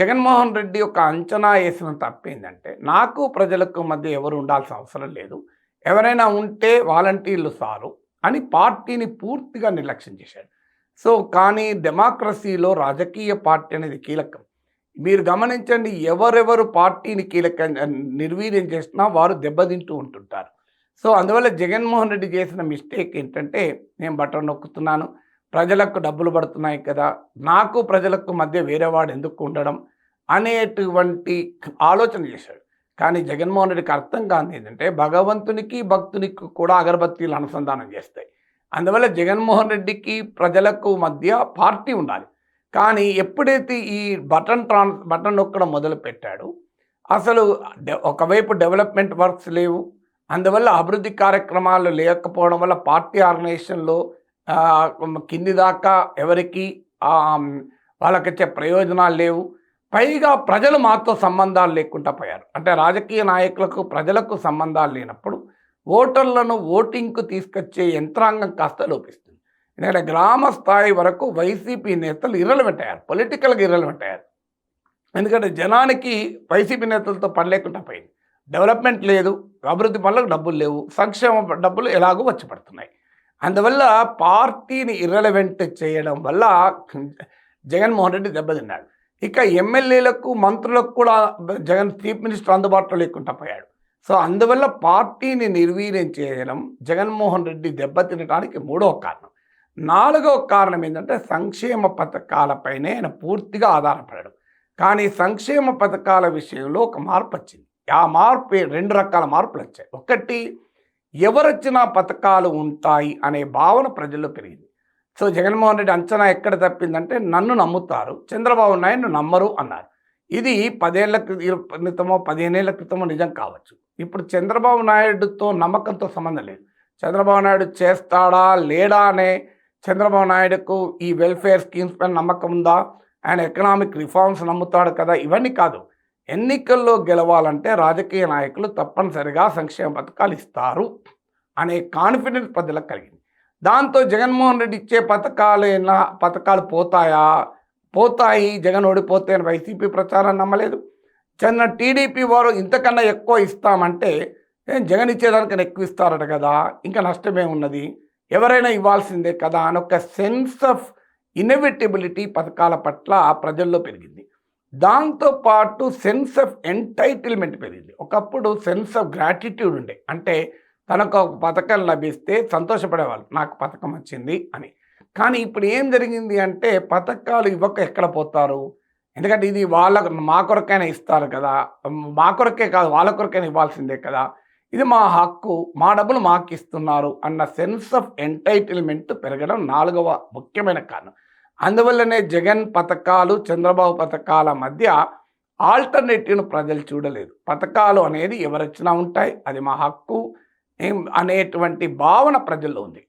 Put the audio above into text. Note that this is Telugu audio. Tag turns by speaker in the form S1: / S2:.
S1: జగన్మోహన్ రెడ్డి ఒక అంచనా వేసిన తప్పేందంటే, నాకు ప్రజలకు మధ్య ఎవరు ఉండాల్సిన అవసరం లేదు. ఎవరైనా ఉంటే వాలంటీర్లు చాలు అని పార్టీని పూర్తిగా నిర్లక్ష్యం చేశాడు. కానీ డెమోక్రసీలో రాజకీయ పార్టీ అనేది కీలకం. మీరు గమనించండి, ఎవరెవరు పార్టీని నిర్వీర్యం చేసినా వారు దెబ్బతింటూ ఉంటుంటారు. అందువల్ల జగన్మోహన్ రెడ్డి చేసిన మిస్టేక్ ఏంటంటే, నేను బటన్ నొక్కుతున్నాను, ప్రజలకు డబ్బులు పడుతున్నాయి కదా, నాకు ప్రజలకు మధ్య వేరేవాడు ఎందుకు ఉండడం అనేటువంటి ఆలోచన చేశాడు. కానీ జగన్మోహన్ రెడ్డికి అర్థం కాని ఏంటంటే, భగవంతునికి భక్తునికి కూడా అగరబత్తీలు అనుసంధానం చేస్తాయి. అందువల్ల జగన్మోహన్ రెడ్డికి ప్రజలకు మధ్య పార్టీ ఉండాలి. కానీ ఎప్పుడైతే ఈ బటన్ నొక్కడం మొదలుపెట్టాడో, అసలు ఒకవైపు డెవలప్మెంట్ వర్క్స్ లేవు, అందువల్ల అభివృద్ధి కార్యక్రమాలు లేకపోవడం వల్ల పార్టీ ఆర్గనైజేషన్లో కింది దాకా ఎవరికి వాళ్ళకిచ్చే ప్రయోజనాలు లేవు. పైగా ప్రజలు మాతో సంబంధాలు లేకుండా పోయారు. అంటే రాజకీయ నాయకులకు ప్రజలకు సంబంధాలు లేనప్పుడు ఓటర్లను ఓటింగ్కు తీసుకొచ్చే యంత్రాంగం కాస్త లోపిస్తుంది. ఎందుకంటే గ్రామ స్థాయి వరకు వైసీపీ నేతలు ఇర్రెలవెంట్ అయ్యారు, పొలిటికల్గా ఇర్రెలవెంట్ అయ్యారు. ఎందుకంటే జనానికి వైసీపీ నేతలతో పని లేకుండా పోయింది. డెవలప్మెంట్ లేదు, అభివృద్ధి పనులకు డబ్బులు లేవు, సంక్షేమ డబ్బులు ఎలాగో వచ్చి పడుతున్నాయి. అందువల్ల పార్టీని ఇర్రెలవెంట్ చేయడం వల్ల జగన్మోహన్ రెడ్డి దెబ్బతిన్నాడు. ఇక ఎమ్మెల్యేలకు మంత్రులకు కూడా జగన్ చీఫ్ మినిస్టర్ అందుబాటులో లేకుండా పోయాడు. అందువల్ల పార్టీని నిర్వీర్యం చేయడం జగన్మోహన్ రెడ్డి దెబ్బతినడానికి మూడవ కారణం. నాలుగవ కారణం ఏంటంటే, సంక్షేమ పథకాలపైనే ఆయన పూర్తిగా ఆధారపడడం. కానీ సంక్షేమ పథకాల విషయంలో ఒక మార్పు వచ్చింది. ఆ మార్పు రెండు రకాల మార్పులు వచ్చాయి. ఒకటి, ఎవరొచ్చినా పథకాలు ఉంటాయి అనే భావన ప్రజల్లో పెరిగింది. జగన్మోహన్ రెడ్డి అంచనా ఎక్కడ తప్పిందంటే, నన్ను నమ్ముతారు, చంద్రబాబు నాయుడు నమ్మరు అన్నారు. ఇది 10 ఏళ్ల క్రితమో 15 ఏళ్ల క్రితమో నిజం కావచ్చు. ఇప్పుడు చంద్రబాబు నాయుడుతో నమ్మకంతో సంబంధం లేదు. చంద్రబాబు నాయుడు చేస్తాడా లేడా అనే, చంద్రబాబు నాయుడుకు ఈ వెల్ఫేర్ స్కీమ్స్ పైన నమ్మకం ఉందా, ఆయన ఎకనామిక్ రిఫార్మ్స్ నమ్ముతాడు కదా, ఇవన్నీ కాదు. ఎన్నికల్లో గెలవాలంటే రాజకీయ నాయకులు తప్పనిసరిగా సంక్షేమ పథకాలు ఇస్తారు అనే కాన్ఫిడెన్స్ ప్రజలకు కలిగింది. దాంతో జగన్మోహన్ రెడ్డి ఇచ్చే పథకాలు పోతాయి, జగన్ ఓడిపోతే అని వైసీపీ ప్రచారం నమ్మలేదు. టీడీపీ వారు ఇంతకన్నా ఎక్కువ ఇస్తామంటే, జగన్ ఇచ్చేదానికన్నా ఎక్కువ ఇస్తారట కదా, ఇంకా నష్టమే ఉన్నది, ఎవరైనా ఇవ్వాల్సిందే కదా అని ఒక సెన్స్ ఆఫ్ ఇన్ఎవిటబిలిటీ పథకాల పట్ల ప్రజల్లో పెరిగింది. దాంతోపాటు సెన్స్ ఆఫ్ ఎంటైటిల్మెంట్ పెరిగింది. ఒకప్పుడు సెన్స్ ఆఫ్ గ్రాటిట్యూడ్ ఉండే, అంటే తనకు ఒక పథకం లభిస్తే సంతోషపడేవాళ్ళు, నాకు పథకం వచ్చింది అని. కానీ ఇప్పుడు ఏం జరిగింది అంటే, పథకాలు ఇవ్వక ఎక్కడ పోతారు, ఎందుకంటే ఇది మా కొరకైనా ఇస్తారు కదా, మా కొరకే కాదు వాళ్ళ కొరకైనా ఇవ్వాల్సిందే కదా, ఇది మా హక్కు, మా డబ్బులు మాకు ఇస్తున్నారు అన్న సెన్స్ ఆఫ్ ఎంటైటిల్మెంట్ పెరగడం నాలుగవ ముఖ్యమైన కారణం. అందువల్లనే జగన్ పథకాలు, చంద్రబాబు పథకాల మధ్య ఆల్టర్నేటివ్ను ప్రజలు చూడలేదు. పథకాలు అనేది ఎవరొచ్చినా ఉంటాయి, అది మా హక్కు అనేటువంటి భావన ప్రజల్లో ఉంది.